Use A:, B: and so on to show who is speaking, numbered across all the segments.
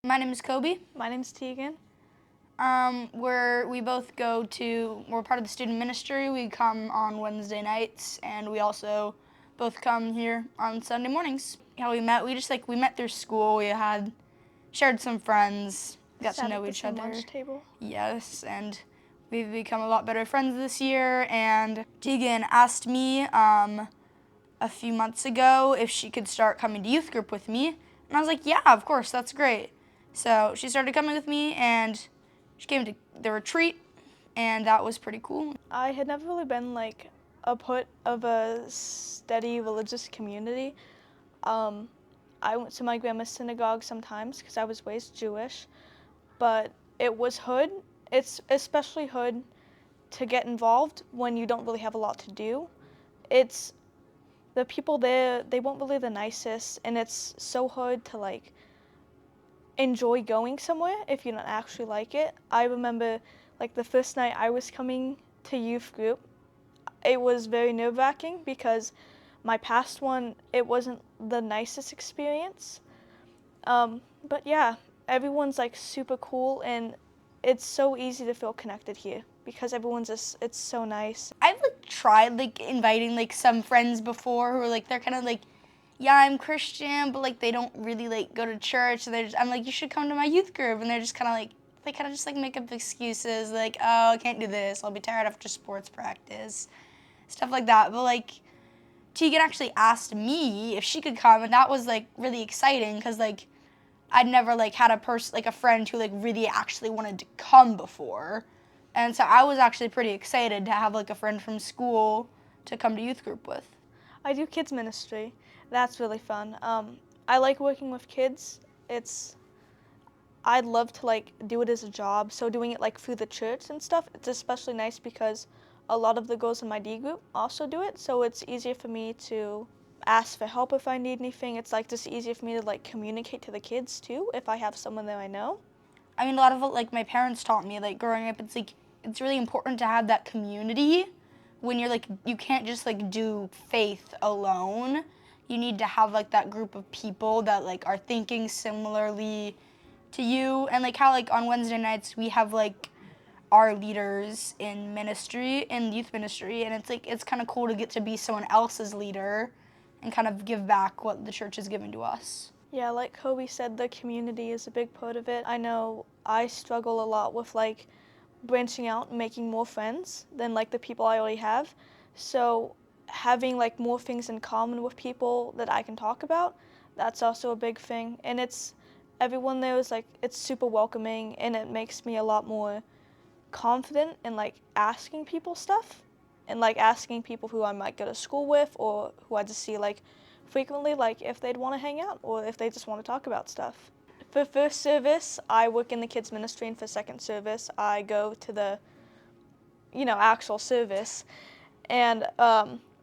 A: My name is Kobe.
B: My name's Tegan.
A: We both we're part of the student ministry. We come on Wednesday nights, and we also both come here on Sunday mornings. How we met, we met through school. We had shared some friends, got to know each other.
B: Lunch table.
A: Yes, and we've become a lot better friends this year. And Tegan asked me a few months ago if she could start coming to youth group with me, and I was like, yeah, of course, that's great. So she started coming with me, and she came to the retreat, and that was pretty cool.
B: I had never really been like a part of a steady religious community. I went to my grandma's synagogue sometimes because I was raised Jewish, but it was hard. It's especially hard to get involved when you don't really have a lot to do. It's the people there, they weren't really the nicest, and it's so hard to like enjoy going somewhere if you don't actually like it. I remember like the first night I was coming to youth group, it was very nerve-wracking because my past one, it wasn't the nicest experience. But yeah, everyone's like super cool, and it's so easy to feel connected here because everyone's just, it's so nice.
A: I've tried inviting some friends before who are they're kind of yeah, I'm Christian, but they don't really go to church. So I'm like, you should come to my youth group, and they're just kind of they kind of just make up excuses oh, I can't do this. I'll be tired after sports practice, stuff like that. But Tegan actually asked me if she could come, and that was really exciting because I'd never had a friend who really actually wanted to come before, and so I was actually pretty excited to have a friend from school to come to youth group with.
B: I do kids ministry. That's really fun. I like working with kids. I'd love to do it as a job. So doing it through the church and stuff, it's especially nice because a lot of the girls in my D group also do it. So it's easier for me to ask for help if I need anything. It's just easier for me to communicate to the kids too if I have someone that I know.
A: I mean, a lot of it my parents taught me growing up. It's really important to have that community when you're you can't just do faith alone. You need to have that group of people that are thinking similarly to you, and how on Wednesday nights we have our leaders in youth ministry, and it's kind of cool to get to be someone else's leader and kind of give back what the church has given to us.
B: Yeah, like Kobe said, the community is a big part of it. I know I struggle a lot with branching out and making more friends than the people I already have. So having more things in common with people that I can talk about, that's also a big thing. And everyone there is it's super welcoming, and it makes me a lot more confident in asking people stuff and asking people who I might go to school with or who I just see frequently if they'd want to hang out or if they just want to talk about stuff. For first service, I work in the kids ministry, and for second service, I go to the actual service. And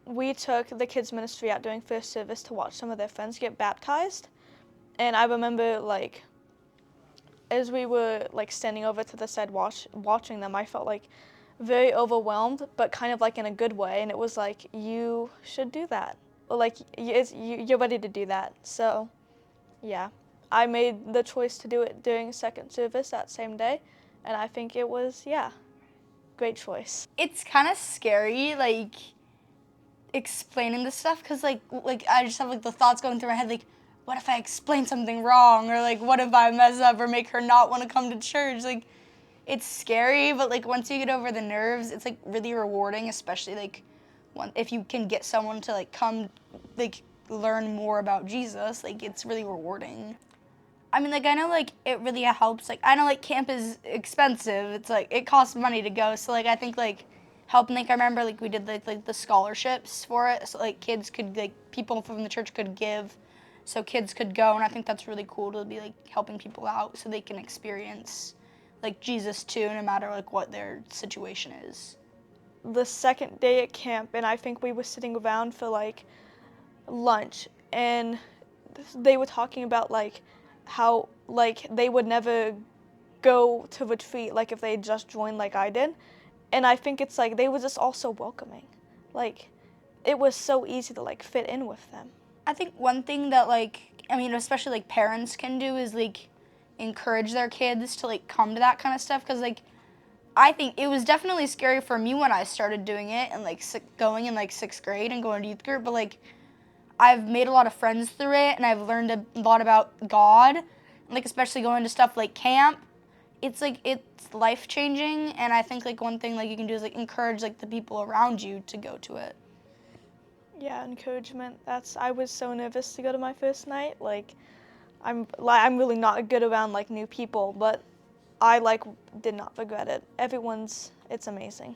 B: we took the kids ministry out during first service to watch some of their friends get baptized. And I remember as we were standing over to the side watching them, I felt very overwhelmed, but kind of in a good way. And it was you should do that. Or you're ready to do that. So yeah, I made the choice to do it during second service that same day. And I think it was, great choice.
A: It's kind of scary explaining this stuff because I just have the thoughts going through my head what if I explain something wrong, or what if I mess up or make her not want to come to church. It's scary, but once you get over the nerves, it's really rewarding, especially if you can get someone to come learn more about Jesus. It's really rewarding. I mean, I know it really helps. I know camp is expensive. It's it costs money to go. So I think helping, I remember we did the scholarships for it. So kids could people from the church could give, so kids could go, and I think that's really cool to be helping people out so they can experience Jesus too, no matter what their situation is.
B: The second day at camp, and I think we were sitting around for lunch, and they were talking about how they would never go to retreat if they just joined I did. And I think it's they were just all so welcoming. It was so easy to fit in with them.
A: I think one thing that especially parents can do is encourage their kids to like come to that kind of stuff, because like I think it was definitely scary for me when I started doing it and like going in like 6th grade and going to youth group, but like I've made a lot of friends through it, and I've learned a lot about God, and like especially going to stuff like camp. It's like it's life changing, and I think like one thing like you can do is like encourage like the people around you to go to it.
B: Yeah, encouragement. I was so nervous to go to my first night. I'm really not good around like new people, but I like did not regret it. It's amazing.